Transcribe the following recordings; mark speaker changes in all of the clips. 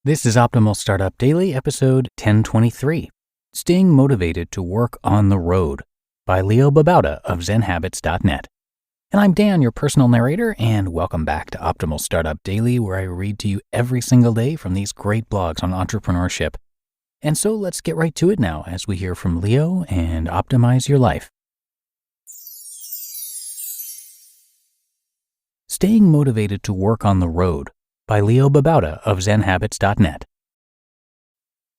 Speaker 1: This is Optimal Startup Daily, episode 1023, Staying Motivated to Work on the Road by Babauta of ZenHabits.net. And I'm Dan, your personal narrator, and welcome back to Optimal Startup Daily, where I read to you every single day from these great blogs on entrepreneurship. And so let's get right to it now as we hear from Leo and optimize your life. Staying Motivated to Work on the Road by Babauta of ZenHabits.net.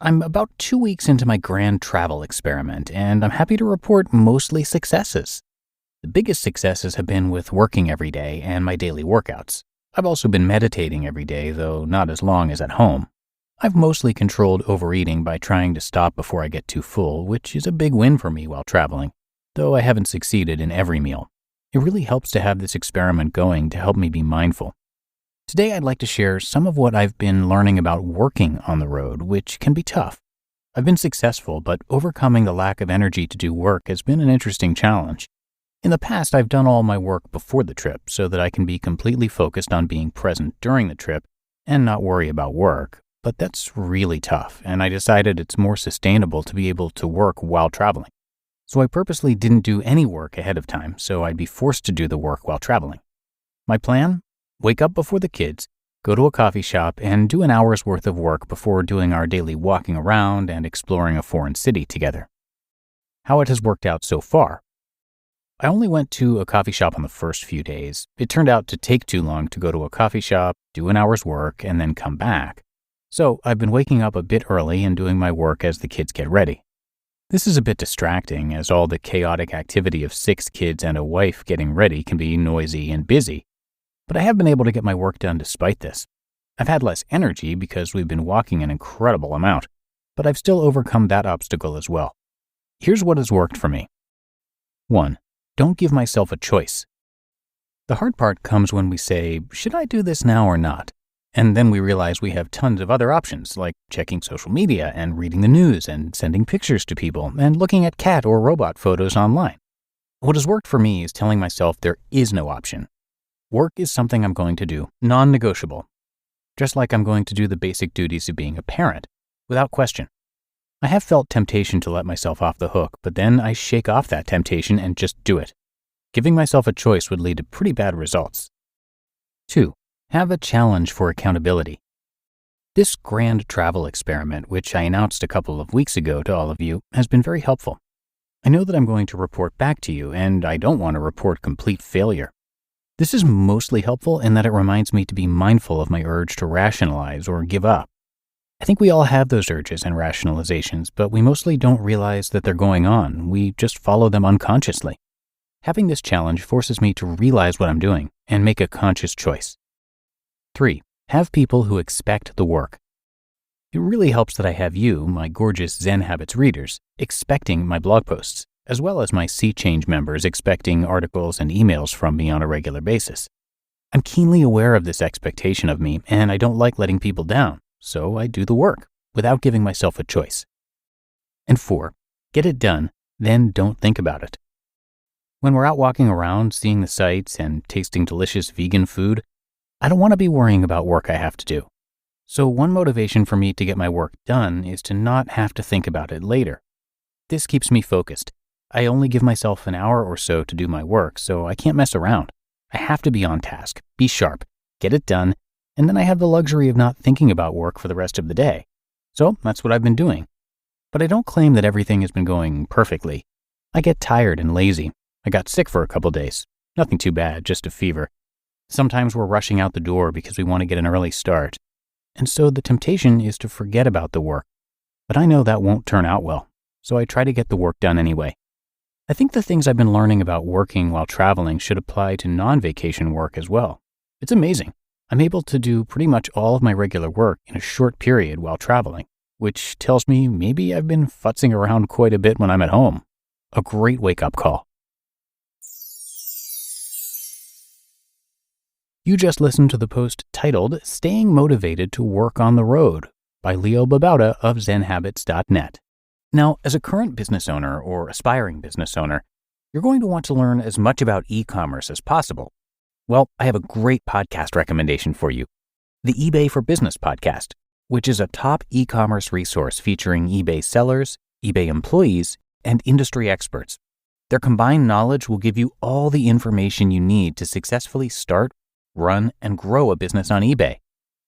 Speaker 1: I'm about 2 weeks into my grand travel experiment, and I'm happy to report mostly successes. The biggest successes have been with working every day and my daily workouts. I've also been meditating every day, though not as long as at home. I've mostly controlled overeating by trying to stop before I get too full, which is a big win for me while traveling, though I haven't succeeded in every meal. It really helps to have this experiment going to help me be mindful. Today, I'd like to share some of what I've been learning about working on the road, which can be tough. I've been successful, but overcoming the lack of energy to do work has been an interesting challenge. In the past, I've done all my work before the trip so that I can be completely focused on being present during the trip and not worry about work, but that's really tough, and I decided it's more sustainable to be able to work while traveling. So I purposely didn't do any work ahead of time, so I'd be forced to do the work while traveling. My plan? Wake up before the kids, go to a coffee shop, and do an hour's worth of work before doing our daily walking around and exploring a foreign city together. How it has worked out so far. I only went to a coffee shop on the first few days. It turned out to take too long to go to a coffee shop, do an hour's work, and then come back. So I've been waking up a bit early and doing my work as the kids get ready. This is a bit distracting, as all the chaotic activity of 6 kids and a wife getting ready can be noisy and busy. But I have been able to get my work done despite this. I've had less energy because we've been walking an incredible amount, but I've still overcome that obstacle as well. Here's what has worked for me. 1. Don't give myself a choice. The hard part comes when we say, should I do this now or not? And then we realize we have tons of other options, like checking social media and reading the news and sending pictures to people and looking at cat or robot photos online. What has worked for me is telling myself there is no option. Work is something I'm going to do, non-negotiable. Just like I'm going to do the basic duties of being a parent, without question. I have felt temptation to let myself off the hook, but then I shake off that temptation and just do it. Giving myself a choice would lead to pretty bad results. 2. Have a challenge for accountability. This grand travel experiment, which I announced a couple of weeks ago to all of you, has been very helpful. I know that I'm going to report back to you, and I don't want to report complete failure. This is mostly helpful in that it reminds me to be mindful of my urge to rationalize or give up. I think we all have those urges and rationalizations, but we mostly don't realize that they're going on. We just follow them unconsciously. Having this challenge forces me to realize what I'm doing and make a conscious choice. 3. Have people who expect the work. It really helps that I have you, my gorgeous Zen Habits readers, expecting my blog posts, as well as my Sea Change members expecting articles and emails from me on a regular basis. I'm keenly aware of this expectation of me, and I don't like letting people down, so I do the work without giving myself a choice. And 4, get it done, then don't think about it. When we're out walking around, seeing the sights and tasting delicious vegan food, I don't want to be worrying about work I have to do. So one motivation for me to get my work done is to not have to think about it later. This keeps me focused. I only give myself an hour or so to do my work, so I can't mess around. I have to be on task, be sharp, get it done, and then I have the luxury of not thinking about work for the rest of the day. So that's what I've been doing. But I don't claim that everything has been going perfectly. I get tired and lazy. I got sick for a couple days. Nothing too bad, just a fever. Sometimes we're rushing out the door because we want to get an early start. And so the temptation is to forget about the work. But I know that won't turn out well, so I try to get the work done anyway. I think the things I've been learning about working while traveling should apply to non-vacation work as well. It's amazing. I'm able to do pretty much all of my regular work in a short period while traveling, which tells me maybe I've been futzing around quite a bit when I'm at home. A great wake-up call. You just listened to the post titled Staying Motivated to Work on the Road by Babauta of ZenHabits.net. Now, as a current business owner or aspiring business owner, you're going to want to learn as much about e-commerce as possible. Well, I have a great podcast recommendation for you, the eBay for Business podcast. which is a top e-commerce resource featuring eBay sellers, eBay employees, and industry experts. Their combined knowledge will give you all the information you need to successfully start, run, and grow a business on eBay.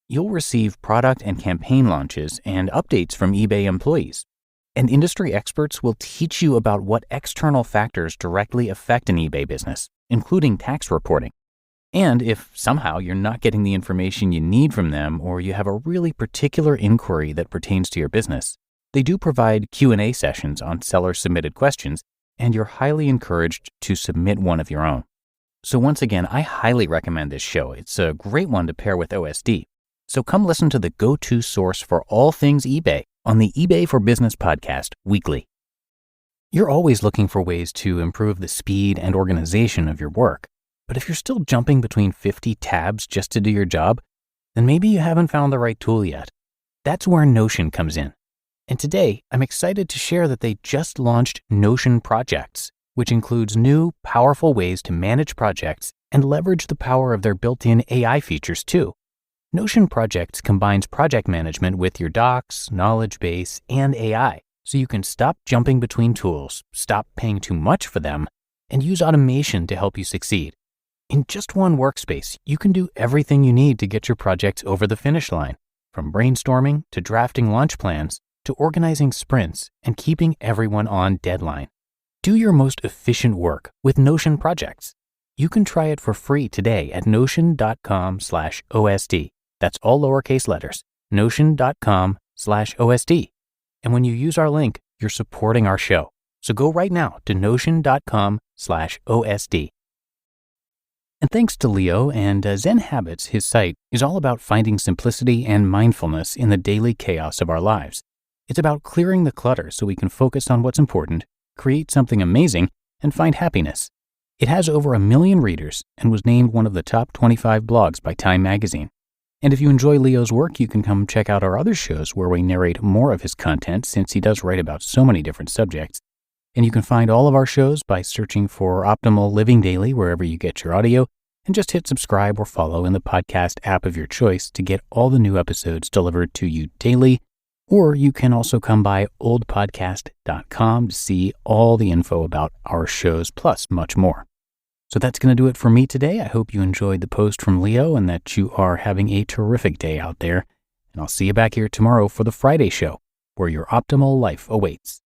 Speaker 1: You'll receive product and campaign launches and updates from eBay employees. And industry experts will teach you about what external factors directly affect an eBay business, including tax reporting. And if somehow you're not getting the information you need from them, or you have a really particular inquiry that pertains to your business, they do provide Q&A sessions on seller-submitted questions, and you're highly encouraged to submit one of your own. So once again, I highly recommend this show. It's a great one to pair with OSD. So come listen to the go-to source for all things eBay on the eBay for Business podcast weekly. You're always looking for ways to improve the speed and organization of your work. But if you're still jumping between 50 tabs just to do your job, then maybe you haven't found the right tool yet. That's where Notion comes in. And today, I'm excited to share that they just launched Notion Projects, which includes new, powerful ways to manage projects and leverage the power of their built-in AI features too. Notion Projects combines project management with your docs, knowledge base, and AI, so you can stop jumping between tools, stop paying too much for them, and use automation to help you succeed. In just one workspace, you can do everything you need to get your projects over the finish line, from brainstorming to drafting launch plans to organizing sprints and keeping everyone on deadline. Do your most efficient work with Notion Projects. You can try it for free today at notion.com/OSD. That's all lowercase letters, notion.com/OSD. And when you use our link, you're supporting our show. So go right now to notion.com/OSD. And thanks to Leo and Zen Habits, his site is all about finding simplicity and mindfulness in the daily chaos of our lives. It's about clearing the clutter so we can focus on what's important, create something amazing, and find happiness. It has over 1 million readers and was named one of the top 25 blogs by Time magazine. And if you enjoy Leo's work, you can come check out our other shows where we narrate more of his content, since he does write about so many different subjects. And you can find all of our shows by searching for Optimal Living Daily wherever you get your audio, and just hit subscribe or follow in the podcast app of your choice to get all the new episodes delivered to you daily. Or you can also come by oldpodcast.com to see all the info about our shows, plus much more. So that's going to do it for me today. I hope you enjoyed the post from Leo and that you are having a terrific day out there. And I'll see you back here tomorrow for the Friday show, where your optimal life awaits.